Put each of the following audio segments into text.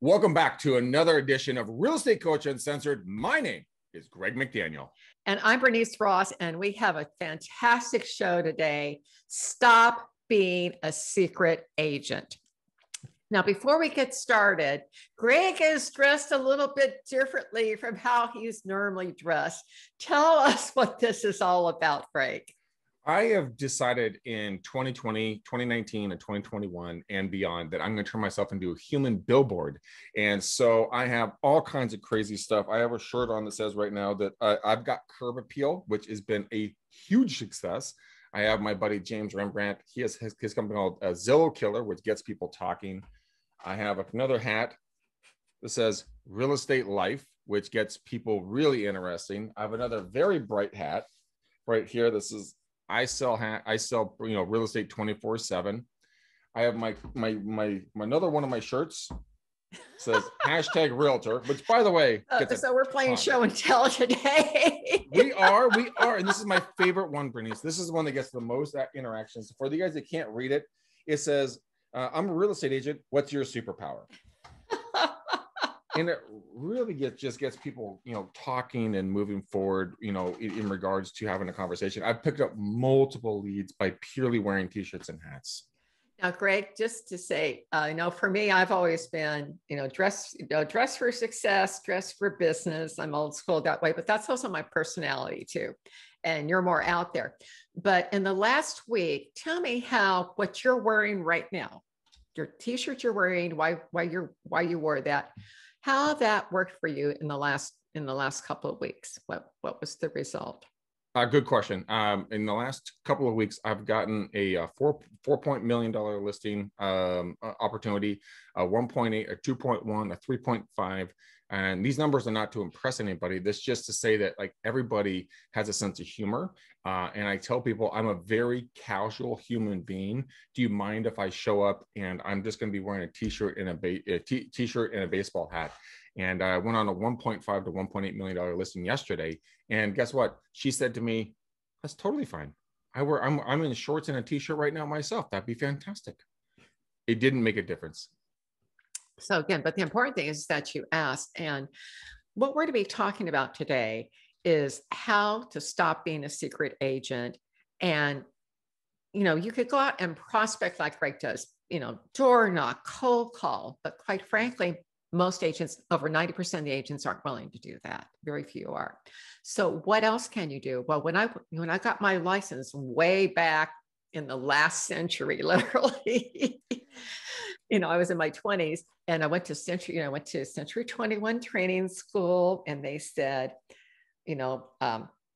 Welcome back to another edition of Real Estate Coach Uncensored. My name is Greg McDaniel. And I'm Bernice Ross, and we have a fantastic show today. Stop being a secret agent. Now, before we get started, Greg is dressed a little bit differently from how he's normally dressed. Tell us what this is all about, Greg. I have decided in 2020, 2019, and 2021 and beyond that I'm going to turn myself into a human billboard. And so I have all kinds of crazy stuff. I have a shirt on that says right now that I've got curb appeal, which has been a huge success. I have my buddy James Rembrandt. He has his company called Zillow Killer, which gets people talking. I have another hat that says Real Estate Life, which gets people really interesting. I have another very bright hat right here. This is I sell real estate 24/7. I have my another one of my shirts says hashtag realtor, which by the way, so we're playing show and tell today. we are, and this is my favorite one, Bernice. This is the one that gets the most interactions. For the guys that can't read it, it says, "I'm a real estate agent. What's your superpower?" And it really just gets people, talking and moving forward, in regards to having a conversation. I've picked up multiple leads by purely wearing T-shirts and hats. Now, Greg, just to say, for me, I've always been, dress for success, dress for business. I'm old school that way, but that's also my personality too. And you're more out there. But in the last week, tell me what you're wearing right now, your T-shirt you're wearing, why you wore that. How that worked for you in the last couple of weeks? What was the result? Good question. In the last couple of weeks, I've gotten a $4 million listing opportunity, a 1.8, a 2.1, a 3.5. And these numbers are not to impress anybody. This just to say that everybody has a sense of humor. And I tell people I'm a very casual human being. Do you mind if I show up and I'm just going to be wearing a T-shirt and T-shirt and a baseball hat? And I went on a 1.5 to $1.8 million listing yesterday. And guess what? She said to me, "That's totally fine. I'm in shorts and a T-shirt right now myself. That'd be fantastic." It didn't make a difference. So again, but the important thing is that you asked, and what we're to be talking about today is how to stop being a secret agent. And, you could go out and prospect like Greg does, door knock, cold call, but quite frankly, most agents, over 90% of the agents aren't willing to do that. Very few are. So what else can you do? Well, when I got my license way back in the last century, literally, I was in my 20s and I went to Century 21 training school, and they said,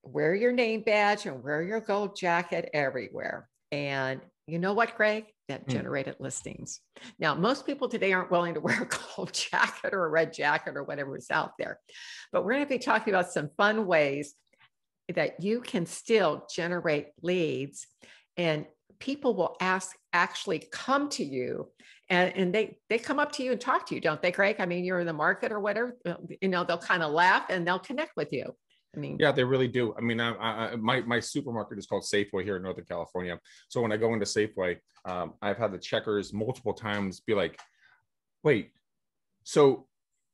wear your name badge and wear your gold jacket everywhere. And you know what, Greg? That generated listings. Now, most people today aren't willing to wear a gold jacket or a red jacket or whatever is out there. But we're going to be talking about some fun ways that you can still generate leads, and people will actually come to you, and they come up to you and talk to you, don't they, Greg? I mean, you're in the market or whatever, they'll kind of laugh and they'll connect with you. Yeah, they really do. I mean, my supermarket is called Safeway here in Northern California. So when I go into Safeway, I've had the checkers multiple times be like, "Wait, so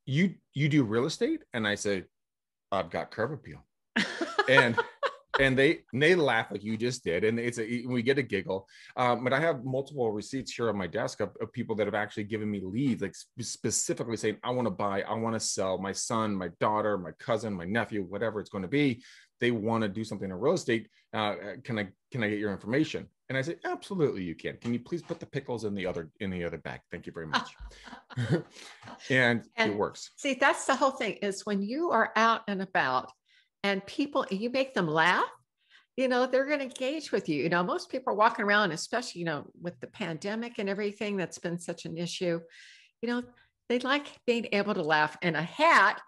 you do real estate?" And I say, "I've got curb appeal." and they laugh like you just did, and we get a giggle. But I have multiple receipts here on my desk of people that have actually given me leads, like specifically saying, "I want to buy, I want to sell, my son, my daughter, my cousin, my nephew, whatever it's going to be. They want to do something in real estate. Can I get your information?" And I say, "Absolutely, you can. Can you please put the pickles in the other bag? Thank you very much." and it works. See, that's the whole thing, is when you are out and about and you make them laugh, they're going to engage with you. Most people are walking around, especially, with the pandemic and everything that's been such an issue, they like being able to laugh. And a hat,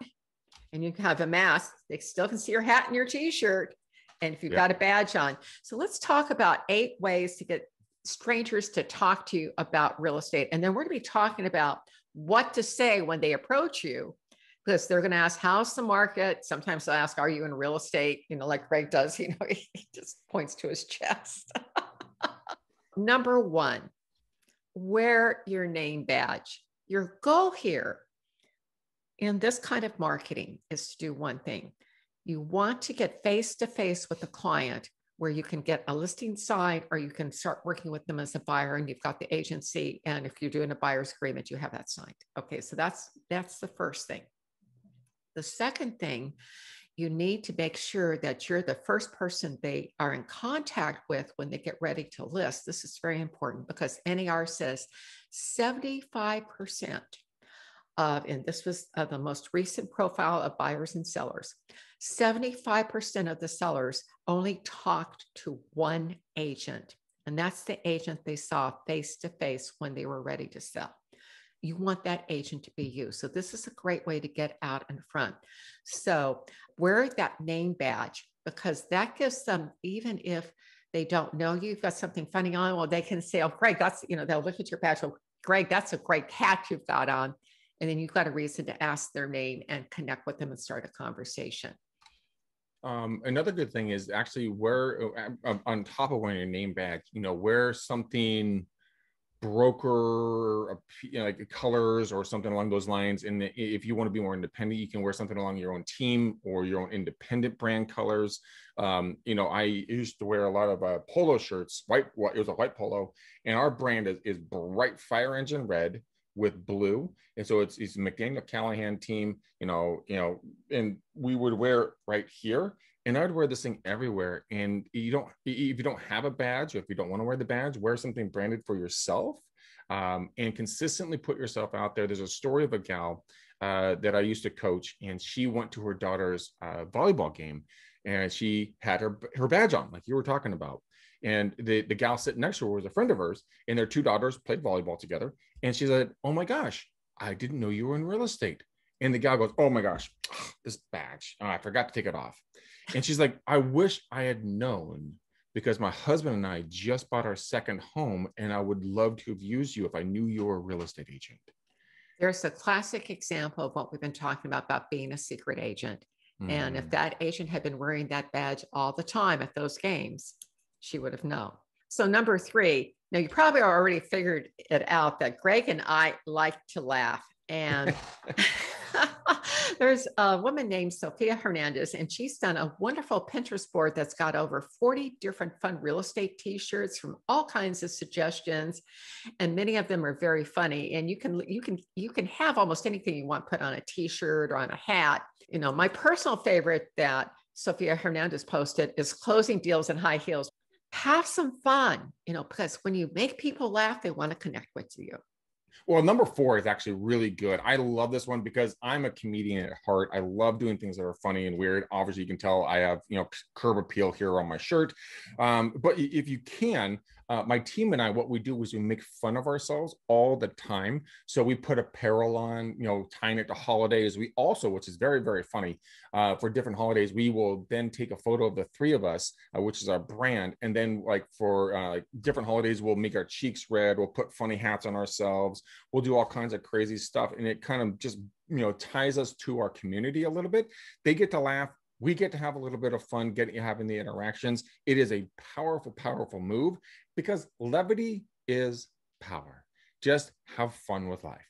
and you have a mask, they still can see your hat and your T-shirt. And if you've got a badge on. So let's talk about 8 ways to get strangers to talk to you about real estate. And then we're going to be talking about what to say when they approach you, because they're going to ask, "How's the market?" Sometimes they'll ask, "Are you in real estate?" Like Greg does, he just points to his chest. Number 1, wear your name badge. Your goal here in this kind of marketing is to do one thing. You want to get face to face with the client where you can get a listing signed, or you can start working with them as a buyer and you've got the agency. And if you're doing a buyer's agreement, you have that signed. Okay, so that's the first thing. The second thing, you need to make sure that you're the first person they are in contact with when they get ready to list. This is very important because NAR says 75% and this was the most recent profile of buyers and sellers, 75% of the sellers only talked to one agent, and that's the agent they saw face to face when they were ready to sell. You want that agent to be you. So this is a great way to get out in front. So wear that name badge, because that gives them, even if they don't know you've got something funny on, well, they can say, oh, Greg, that's, they'll look at your badge. Oh, Greg, that's a great hat you've got on. And then you've got a reason to ask their name and connect with them and start a conversation. Another good thing is actually wear, on top of wearing your name badge, wear something broker, like colors or something along those lines. And if you want to be more independent, you can wear something along your own team or your own independent brand colors. I used to wear a lot of polo shirts, it was a white polo, and our brand is bright fire engine red with blue. And so it's McDaniel Callahan team, and we would wear it right here. And I'd wear this thing everywhere. And if you don't have a badge, or if you don't want to wear the badge, wear something branded for yourself, and consistently put yourself out there. There's a story of a gal that I used to coach, and she went to her daughter's volleyball game, and she had her badge on, like you were talking about. And the gal sitting next to her was a friend of hers, and their two daughters played volleyball together. And she said, oh my gosh, I didn't know you were in real estate. And the gal goes, oh my gosh, this badge, I forgot to take it off. And she's like, I wish I had known, because my husband and I just bought our second home, and I would love to have used you if I knew you were a real estate agent. There's a classic example of what we've been talking about being a secret agent. Mm-hmm. And if that agent had been wearing that badge all the time at those games, she would have known. So number 3, now you probably already figured it out that Greg and I like to laugh. And there's a woman named Sophia Hernandez, and she's done a wonderful Pinterest board that's got over 40 different fun real estate t-shirts from all kinds of suggestions. And many of them are very funny. And you can have almost anything you want put on a t-shirt or on a hat. My personal favorite that Sophia Hernandez posted is closing deals in high heels. Have some fun, because when you make people laugh, they want to connect with you. Well, number 4 is actually really good. I love this one because I'm a comedian at heart. I love doing things that are funny and weird. Obviously, you can tell I have, curb appeal here on my shirt. But if you can, my team and I, what we do is we make fun of ourselves all the time. So we put apparel on, tying it to holidays. We also, which is very, very funny, for different holidays, we will then take a photo of the 3 of us, which is our brand. And then for different holidays, we'll make our cheeks red. We'll put funny hats on ourselves. We'll do all kinds of crazy stuff. And it kind of just, ties us to our community a little bit. They get to laugh. We get to have a little bit of fun having the interactions. It is a powerful, powerful move, because levity is power. Just have fun with life.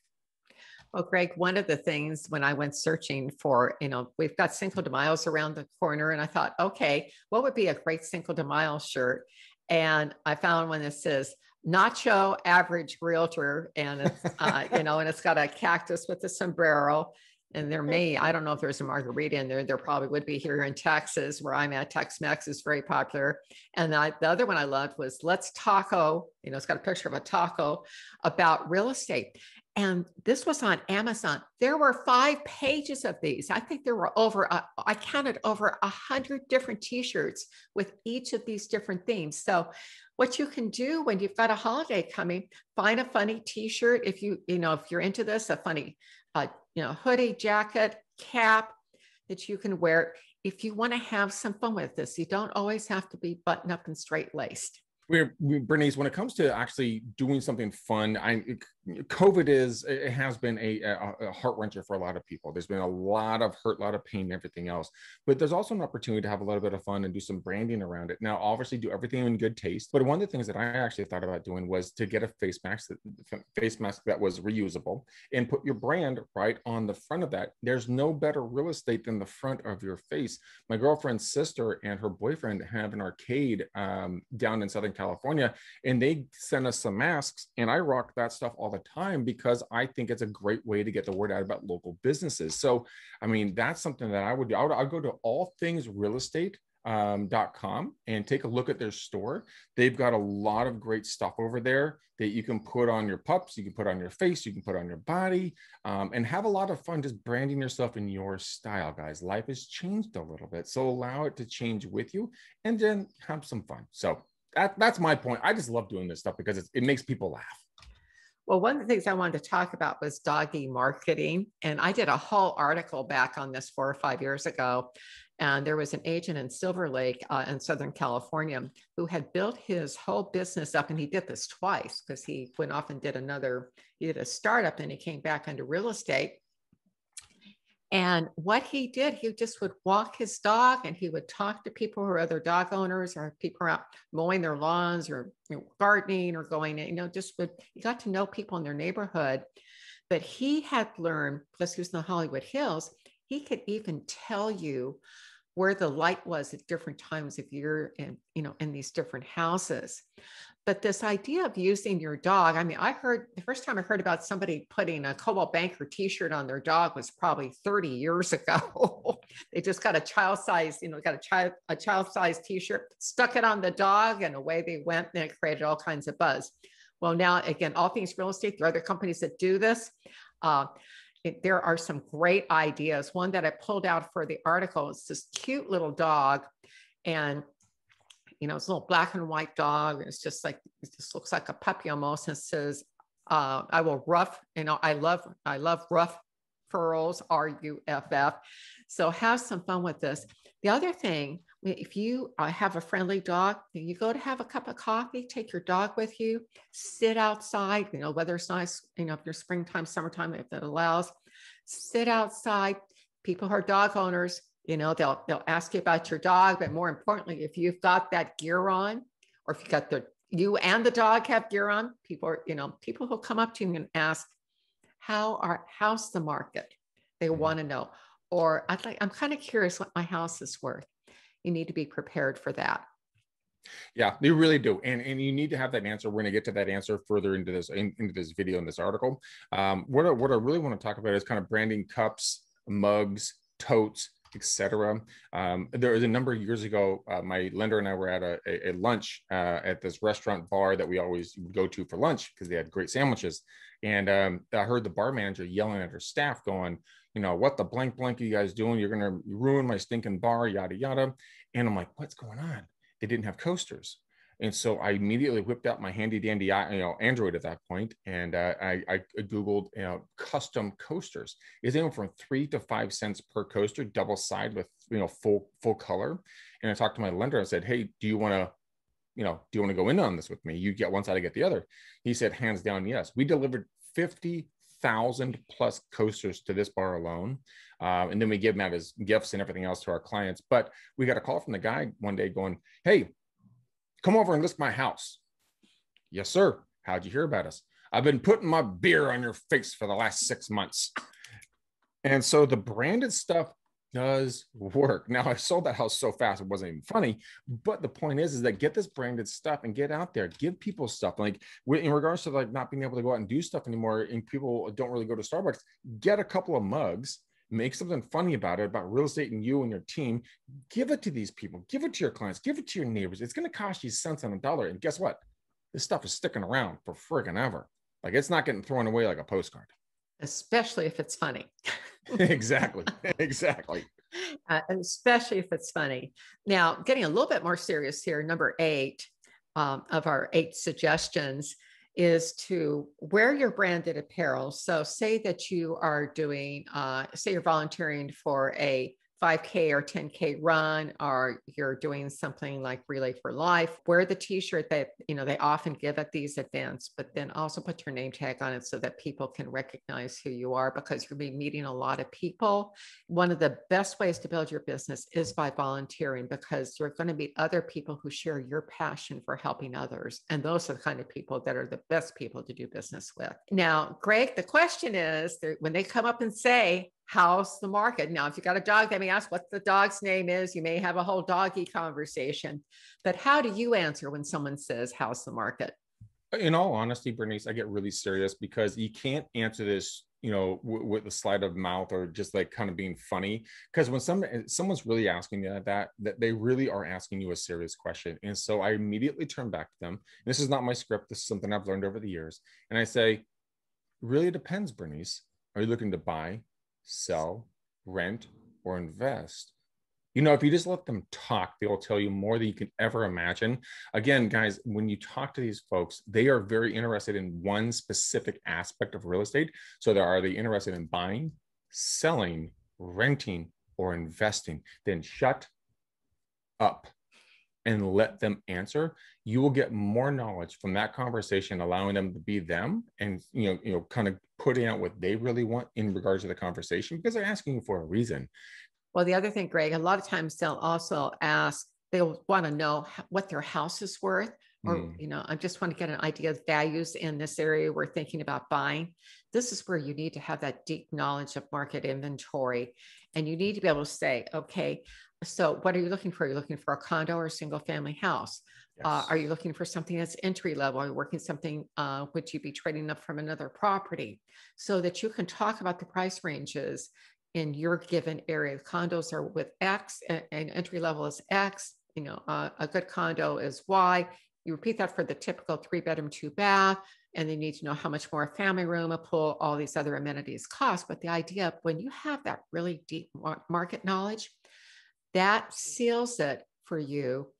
Well, Greg, one of the things when I went searching for, we've got Cinco de Mayo's around the corner, and I thought, okay, what would be a great Cinco de Mayo shirt? And I found one that says Nacho Average Realtor, and it's, and it's got a cactus with a sombrero. And I don't know if there's a margarita in there. There probably would be here in Texas, where I'm at. Tex-Mex is very popular. And the other one I loved was Let's Taco. It's got a picture of a taco about real estate. And this was on Amazon. There were 5 pages of these. I think there were I counted over 100 different t-shirts with each of these different themes. So what you can do when you've got a holiday coming, find a funny t-shirt. If if you're into this, a funny, hoodie, jacket, cap that you can wear. If you want to have some fun with this, you don't always have to be buttoned up and straight laced. Bernice, when it comes to actually doing something fun, COVID it has been a heart wrencher for a lot of people. There's been a lot of hurt, a lot of pain, and everything else. But there's also an opportunity to have a little bit of fun and do some branding around it. Now, obviously, do everything in good taste. But one of the things that I actually thought about doing was to get a face mask that was reusable and put your brand right on the front of that. There's no better real estate than the front of your face. My girlfriend's sister and her boyfriend have an arcade down in Southern California, and they sent us some masks, and I rock that stuff all the time because I think it's a great way to get the word out about local businesses. So, I mean, that's something that I would do. I'll go to allthingsrealestate.com and take a look at their store. They've got a lot of great stuff over there that you can put on your pups, you can put on your face, you can put on your body, and have a lot of fun just branding yourself in your style, guys. Life has changed a little bit, so allow it to change with you and then have some fun. So that's my point. I just love doing this stuff because it makes people laugh. Well, one of the things I wanted to talk about was doggy marketing. And I did a whole article back on this 4 or 5 years ago. And there was an agent in Silver Lake in Southern California who had built his whole business up. And he did this twice because he went off and he did a startup and he came back into real estate. And what he did, he just would walk his dog and he would talk to people who are other dog owners or people out mowing their lawns or gardening or going, he got to know people in their neighborhood. But he had learned, plus he was in the Hollywood Hills, he could even tell you where the light was at different times of year in these different houses. But this idea of using your dog, I mean, the first time I heard about somebody putting a Coldwell Banker t-shirt on their dog was probably 30 years ago. They just got a child-sized t-shirt, stuck it on the dog, and away they went, and it created all kinds of buzz. Well, now, again, All Things Real Estate, there are other companies that do this. There are some great ideas. One that I pulled out for the article is this cute little dog, and it's a little black and white dog. It's just like, it just looks like a puppy almost. And it says, I will rough, I love rough furrows, RUFF. So have some fun with this. The other thing, if you have a friendly dog, you go to have a cup of coffee, take your dog with you, sit outside, weather's nice, if you're springtime, summertime, if it allows, sit outside. People who are dog owners, they'll ask you about your dog, but more importantly, if you've got that gear on, or if you and the dog have gear on, people who come up to you and ask, how's the market? They want to know, or I'm kind of curious what my house is worth. You need to be prepared for that. Yeah, you really do. And you need to have that answer. We're going to get to that answer further into this video, in this article. What I really want to talk about is kind of branding cups, mugs, totes, etc. There was a number of years ago, my lender and I were at a lunch at this restaurant bar that we always go to for lunch because they had great sandwiches. And I heard the bar manager yelling at her staff going, what the blank are you guys doing? You're going to ruin my stinking bar, yada, yada. And I'm like, what's going on? They didn't have coasters. And so I immediately whipped out my handy dandy, Android at that point, and I Googled, custom coasters. It's anywhere from 3 to 5 cents per coaster, double side with, full color. And I talked to my lender. I said, hey, do you want to go in on this with me? You get one side, I get the other. He said, hands down, yes. We delivered 50,000 plus coasters to this bar alone. And then we give them out as gifts and everything else to our clients. But we got a call from the guy one day going, hey, come over and list my house. Yes, sir. How'd you hear about us? I've been putting my beer on your face for the last 6 months. And so the branded stuff does work. Now, I sold that house so fast, it wasn't even funny. But the point is that get this branded stuff and get out there, give people stuff. Like in regards to like not being able to go out and do stuff anymore, and people don't really go to Starbucks, get a couple of mugs, make something funny about it, about real estate and you and your team. Give it to these people, give it to your clients, give it to your neighbors. It's going to cost you cents on a dollar. And guess what? This stuff is sticking around for friggin' ever. Like, it's not getting thrown away like a postcard. Especially if it's funny. Exactly. Especially if it's funny. Now, getting a little bit more serious here, number 8 of our 8 suggestions is to wear your branded apparel. So say that you are doing, say you're volunteering for a 5K or 10K run, or you're doing something like Relay for Life, wear the t-shirt that, they often give at these events, but then also put your name tag on it so that people can recognize who you are, because you'll be meeting a lot of people. One of the best ways to build your business is by volunteering, because you're going to meet other people who share your passion for helping others. And those are the kind of people that are the best people to do business with. Now, Greg, the question is, when they come up and say, how's the market? Now, if you got a dog, they may ask what the dog's name is. You may have a whole doggy conversation, but how do you answer when someone says, how's the market? In all honesty, Bernice, I get really serious, because you can't answer this, with a sleight of mouth or just like kind of being funny. Because when someone's really asking you that they really are asking you a serious question. And so I immediately turn back to them. And this is not my script. This is something I've learned over the years. And I say, really depends, Bernice. Are you looking to buy, sell, rent, or invest? If you just let them talk, they will tell you more than you can ever imagine. Again, guys, when you talk to these folks, they are very interested in one specific aspect of real estate. So are they interested in buying, selling, renting, or investing? Then shut up and let them answer. You will get more knowledge from that conversation, allowing them to be them, and kind of putting out what they really want in regards to the conversation, because they're asking for a reason. Well, the other thing, Greg, a lot of times they'll also ask, they'll want to know what their house is worth, or, I just want to get an idea of values in this area we're thinking about buying. This is where you need to have that deep knowledge of market inventory. And you need to be able to say, okay, so what are you looking for? Are you looking for a condo or a single family house? Yes. Are you looking for something that's entry level? Are you working something, would you be trading up from another property, so that you can talk about the price ranges in your given area? Condos are with X, and entry level is X. A good condo is Y. You repeat that for the typical 3-bedroom, 2-bath, and they need to know how much more a family room, a pool, all these other amenities cost. But the idea of, when you have that really deep market knowledge, that seals it for you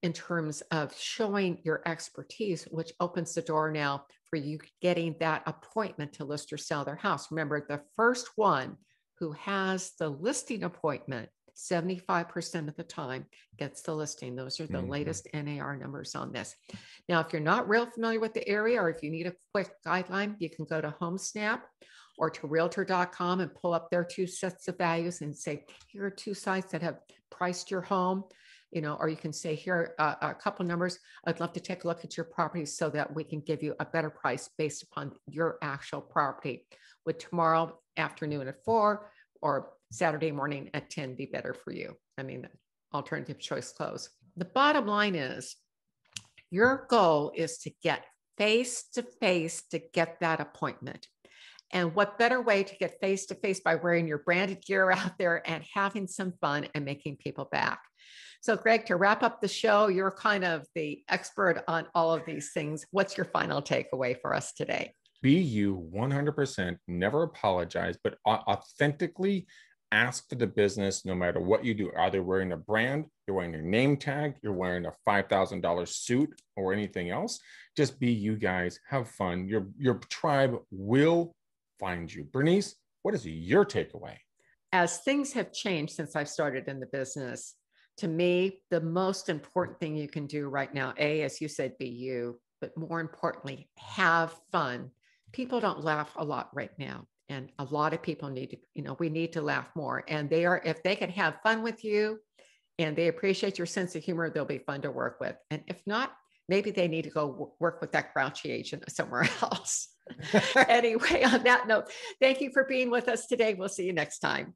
in terms of showing your expertise, which opens the door now for you getting that appointment to list or sell their house. Remember, the first one who has the listing appointment 75% of the time gets the listing. Those are the latest NAR numbers on this. Now, if you're not real familiar with the area, or if you need a quick guideline, you can go to HomeSnap or to realtor.com and pull up their 2 sets of values and say, here are 2 sites that have priced your home. Or you can say, here are a couple numbers. I'd love to take a look at your property so that we can give you a better price based upon your actual property. Would tomorrow afternoon at 4 or Saturday morning at 10 be better for you? Alternative choice close. The bottom line is, your goal is to get face to face to get that appointment. And what better way to get face to face by wearing your branded gear out there and having some fun and making people back. So, Greg, to wrap up the show, you're kind of the expert on all of these things. What's your final takeaway for us today? Be you 100%, never apologize, but authentically ask for the business no matter what you do. Either wearing a brand, you're wearing your name tag, you're wearing a $5,000 suit, or anything else. Just be you guys. Have fun. Your tribe will find you. Bernice, what is your takeaway? As things have changed since I've started in the business, to me, the most important thing you can do right now, as you said, be you, but more importantly, have fun. People don't laugh a lot right now. And a lot of people need to, we need to laugh more. And if they can have fun with you and they appreciate your sense of humor, they'll be fun to work with. And if not, maybe they need to go work with that grouchy agent somewhere else. Anyway, on that note, thank you for being with us today. We'll see you next time.